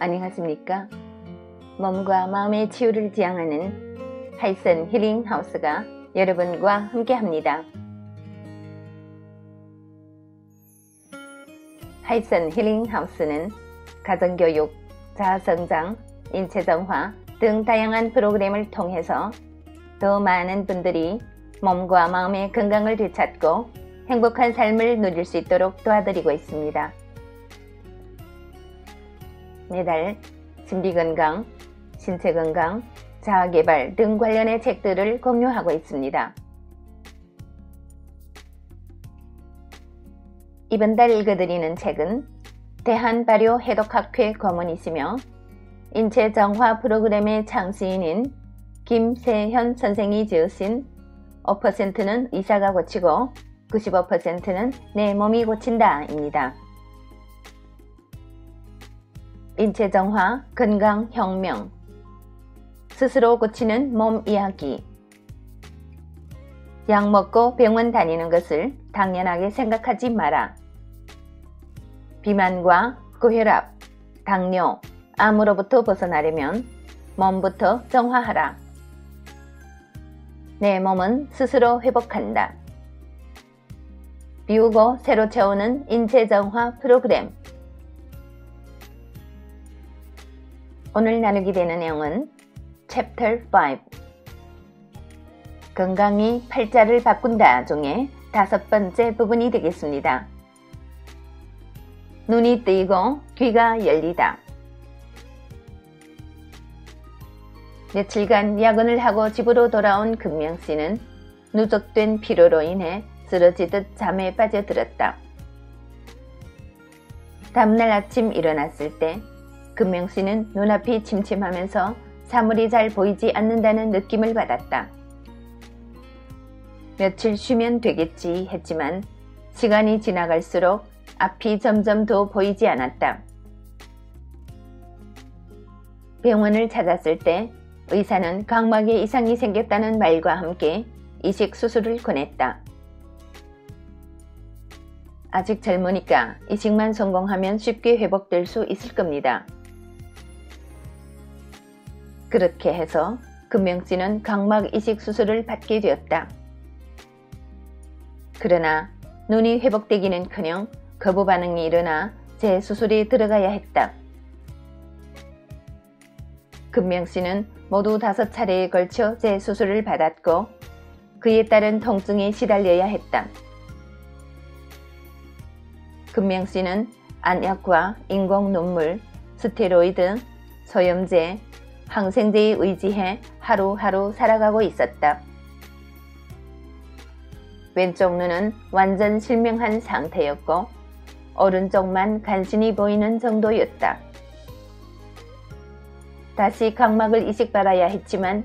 안녕하십니까? 몸과 마음의 치유를 지향하는 하이슨 힐링 하우스가 여러분과 함께합니다. 하이슨 힐링 하우스는 가정교육, 자아성장, 인체정화 등 다양한 프로그램을 통해서 더 많은 분들이 몸과 마음의 건강을 되찾고 행복한 삶을 누릴 수 있도록 도와드리고 있습니다. 매달 심리건강, 신체건강, 자아개발 등 관련의 책들을 공유하고 있습니다. 이번 달 읽어드리는 책은 대한발효해독학회 고문이시며 인체정화 프로그램의 창시인인 김세현 선생이 지으신 5%는 의사가 고치고 95%는 내 몸이 고친다 입니다. 인체정화, 건강혁명, 스스로 고치는 몸 이야기. 약 먹고 병원 다니는 것을 당연하게 생각하지 마라. 비만과 고혈압, 당뇨, 암으로부터 벗어나려면 몸부터 정화하라. 내 몸은 스스로 회복한다. 비우고 새로 채우는 인체정화 프로그램. 오늘 나누게 되는 내용은 챕터 5 건강이 팔자를 바꾼다 중에 5번째 부분이 되겠습니다. 눈이 뜨이고 귀가 열리다. 며칠간 야근을 하고 집으로 돌아온 금명씨는 누적된 피로로 인해 쓰러지듯 잠에 빠져들었다. 다음날 아침 일어났을 때 금명씨는 눈앞이 침침하면서 사물이 잘 보이지 않는다는 느낌을 받았다. 며칠 쉬면 되겠지 했지만 시간이 지나갈수록 앞이 점점 더 보이지 않았다. 병원을 찾았을 때 의사는 각막에 이상이 생겼다는 말과 함께 이식 수술을 권했다. 아직 젊으니까 이식만 성공하면 쉽게 회복될 수 있을 겁니다. 그렇게 해서 금명씨는 각막 이식 수술을 받게 되었다. 그러나 눈이 회복되기는커녕 거부 반응이 일어나 재수술에 들어가야 했다. 금명씨는 모두 5차례에 걸쳐 재수술을 받았고 그에 따른 통증에 시달려야 했다. 금명씨는 안약과 인공 눈물, 스테로이드, 소염제, 항생제에 의지해 하루하루 살아가고 있었다. 왼쪽 눈은 완전 실명한 상태였고 오른쪽만 간신히 보이는 정도였다. 다시 각막을 이식받아야 했지만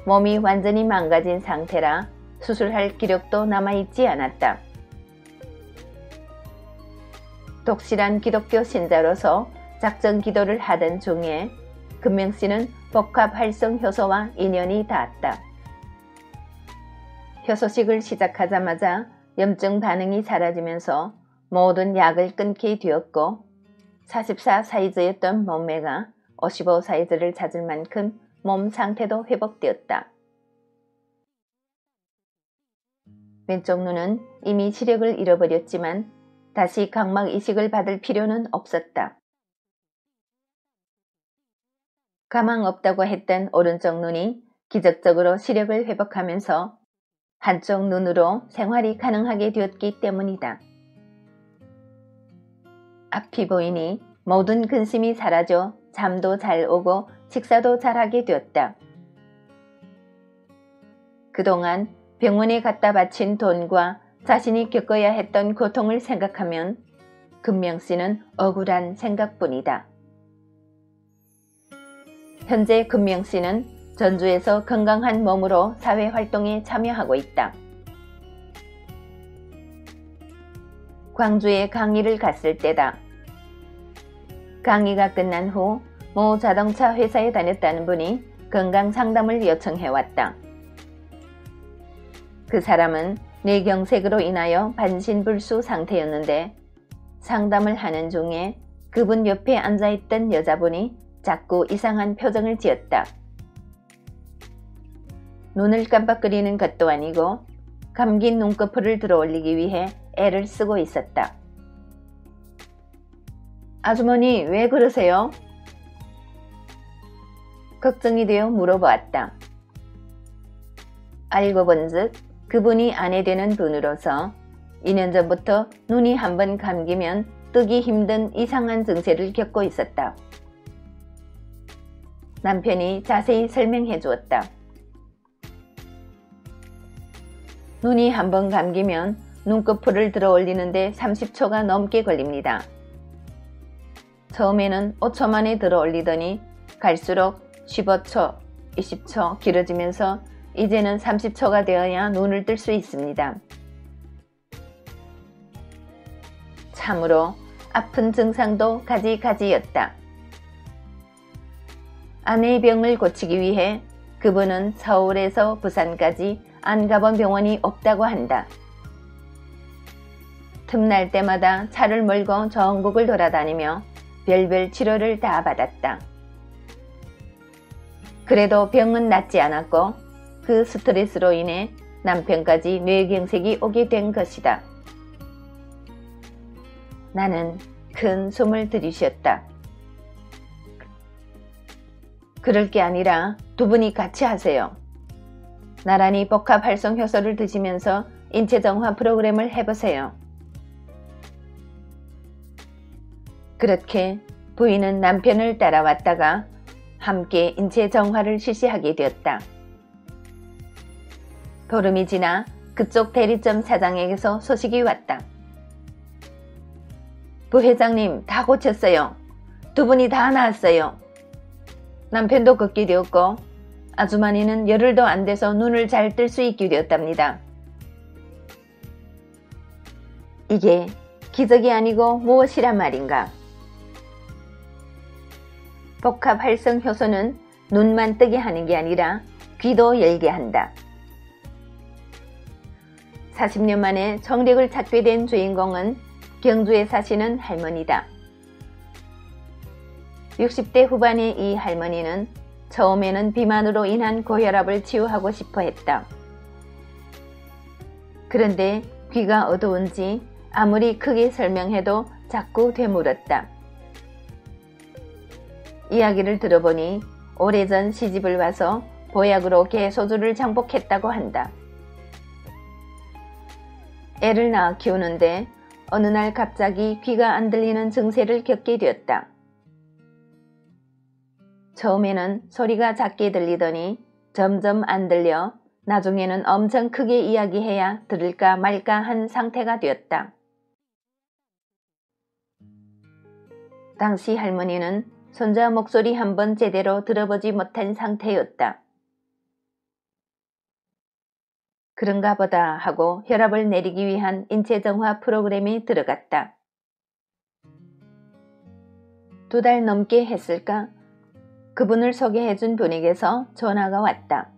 몸이 완전히 망가진 상태라 수술할 기력도 남아있지 않았다. 독실한 기독교 신자로서 작정 기도를 하던 중에 금명씨는 복합활성효소와 인연이 닿았다. 효소식을 시작하자마자 염증 반응이 사라지면서 모든 약을 끊게 되었고 44 사이즈였던 몸매가 55 사이즈를 찾을 만큼 몸 상태도 회복되었다. 왼쪽 눈은 이미 시력을 잃어버렸지만 다시 각막 이식을 받을 필요는 없었다. 가망 없다고 했던 오른쪽 눈이 기적적으로 시력을 회복하면서 한쪽 눈으로 생활이 가능하게 되었기 때문이다. 앞이 보이니 모든 근심이 사라져 잠도 잘 오고 식사도 잘하게 되었다. 그동안 병원에 갖다 바친 돈과 자신이 겪어야 했던 고통을 생각하면 금명씨는 억울한 생각뿐이다. 현재 금명씨는 전주에서 건강한 몸으로 사회활동에 참여하고 있다. 광주에 강의를 갔을 때다. 강의가 끝난 후 모 자동차 회사에 다녔다는 분이 건강상담을 요청해왔다. 그 사람은 뇌경색으로 인하여 반신불수 상태였는데 상담을 하는 중에 그분 옆에 앉아있던 여자분이 자꾸 이상한 표정을 지었다. 눈을 깜빡거리는 것도 아니고 감긴 눈꺼풀을 들어올리기 위해 애를 쓰고 있었다. 아주머니, 왜 그러세요? 걱정이 되어 물어보았다. 알고 본즉 그분이 아내 되는 분으로서 2년 전부터 눈이 한번 감기면 뜨기 힘든 이상한 증세를 겪고 있었다. 남편이 자세히 설명해 주었다. 눈이 한번 감기면 눈꺼풀을 들어 올리는데 30초가 넘게 걸립니다. 처음에는 5초 만에 들어 올리더니 갈수록 15초, 20초 길어지면서 이제는 30초가 되어야 눈을 뜰 수 있습니다. 참으로 아픈 증상도 가지가지였다. 아내의 병을 고치기 위해 그분은 서울에서 부산까지 안 가본 병원이 없다고 한다. 틈날 때마다 차를 몰고 전국을 돌아다니며 별별 치료를 다 받았다. 그래도 병은 낫지 않았고 그 스트레스로 인해 남편까지 뇌경색이 오게 된 것이다. 나는 큰 숨을 들이쉬었다. 그럴 게 아니라 두 분이 같이 하세요. 나란히 복합 활성 효소를 드시면서 인체 정화 프로그램을 해보세요. 그렇게 부인은 남편을 따라왔다가 함께 인체 정화를 실시하게 되었다. 보름이 지나 그쪽 대리점 사장에게서 소식이 왔다. 부회장님, 다 고쳤어요. 두 분이 다 나았어요. 남편도 걷게 되었고 아주머니는 열흘도 안 돼서 눈을 잘 뜰 수 있게 되었답니다. 이게 기적이 아니고 무엇이란 말인가? 복합 활성 효소는 눈만 뜨게 하는 게 아니라 귀도 열게 한다. 40년 만에 정력을 찾게 된 주인공은 경주에 사시는 할머니다. 60대 후반의 이 할머니는 처음에는 비만으로 인한 고혈압을 치유하고 싶어 했다. 그런데 귀가 어두운지 아무리 크게 설명해도 자꾸 되물었다. 이야기를 들어보니 오래전 시집을 와서 보약으로 개소주를 장복했다고 한다. 애를 낳아 키우는데 어느 날 갑자기 귀가 안 들리는 증세를 겪게 되었다. 처음에는 소리가 작게 들리더니 점점 안 들려 나중에는 엄청 크게 이야기해야 들을까 말까 한 상태가 되었다. 당시 할머니는 손자 목소리 한번 제대로 들어보지 못한 상태였다. 그런가 보다 하고 혈압을 내리기 위한 인체정화 프로그램에 들어갔다. 2달 넘게 했을까? 그분을 소개해준 분에게서 전화가 왔다.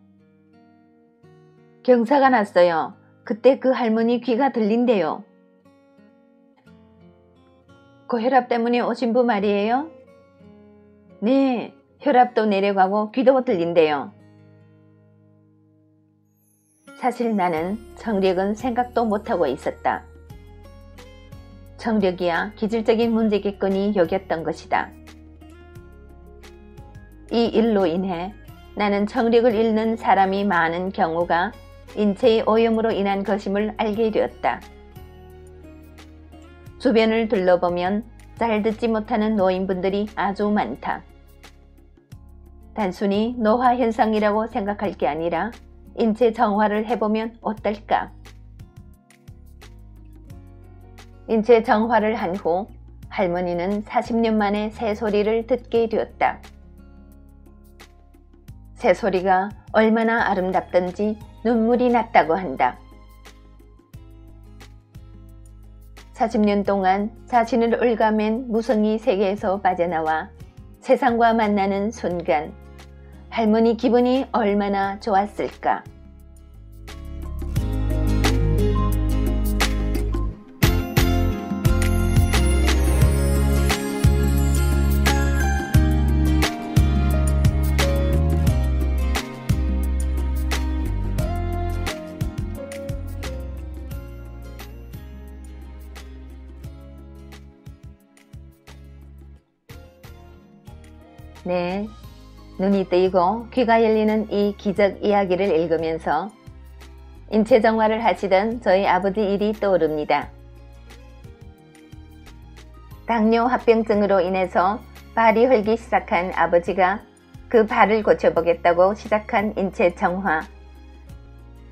경사가 났어요. 그때 그 할머니 귀가 들린대요. 고혈압 때문에 오신 분 말이에요? 네, 혈압도 내려가고 귀도 들린대요. 사실 나는 청력은 생각도 못하고 있었다. 청력이야 기질적인 문제겠거니 여겼던 것이다. 이 일로 인해 나는 청력을 잃는 사람이 많은 경우가 인체의 오염으로 인한 것임을 알게 되었다. 주변을 둘러보면 잘 듣지 못하는 노인분들이 아주 많다. 단순히 노화 현상이라고 생각할 게 아니라 인체 정화를 해보면 어떨까? 인체 정화를 한 후 할머니는 40년 만에 새소리를 듣게 되었다. 새소리가 얼마나 아름답던지 눈물이 났다고 한다. 40년 동안 자신을 얽어맨 무성의 세계에서 빠져나와 세상과 만나는 순간 할머니 기분이 얼마나 좋았을까? 네, 눈이 뜨이고 귀가 열리는 이 기적 이야기를 읽으면서 인체 정화를 하시던 저희 아버지 일이 떠오릅니다. 당뇨 합병증으로 인해서 발이 헐기 시작한 아버지가 그 발을 고쳐보겠다고 시작한 인체 정화.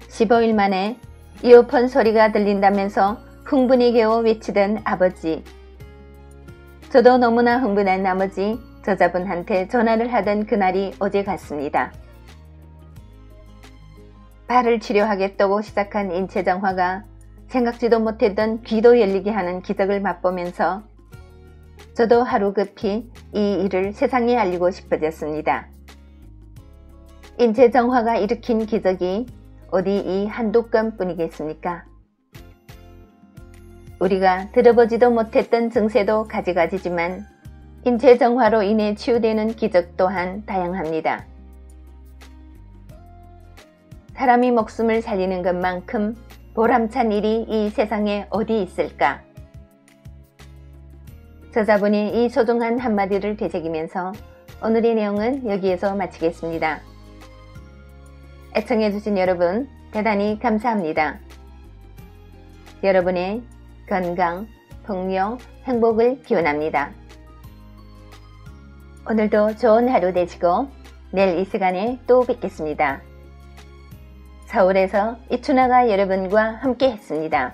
15일 만에 이어폰 소리가 들린다면서 흥분이 겨워 외치던 아버지. 저도 너무나 흥분한 나머지 저자분한테 전화를 하던 그날이 어제 같습니다. 발을 치료하겠다고 시작한 인체 정화가 생각지도 못했던 귀도 열리게 하는 기적을 맛보면서 저도 하루 급히 이 일을 세상에 알리고 싶어졌습니다. 인체 정화가 일으킨 기적이 어디 이 한두 건뿐이겠습니까? 우리가 들어보지도 못했던 증세도 가지가지지만 인체 정화로 인해 치유되는 기적 또한 다양합니다. 사람이 목숨을 살리는 것만큼 보람찬 일이 이 세상에 어디 있을까? 저자분이 이 소중한 한마디를 되새기면서 오늘의 내용은 여기에서 마치겠습니다. 애청해주신 여러분 대단히 감사합니다. 여러분의 건강, 풍요, 행복을 기원합니다. 오늘도 좋은 하루 되시고 내일 이 시간에 또 뵙겠습니다. 서울에서 이춘아가 여러분과 함께 했습니다.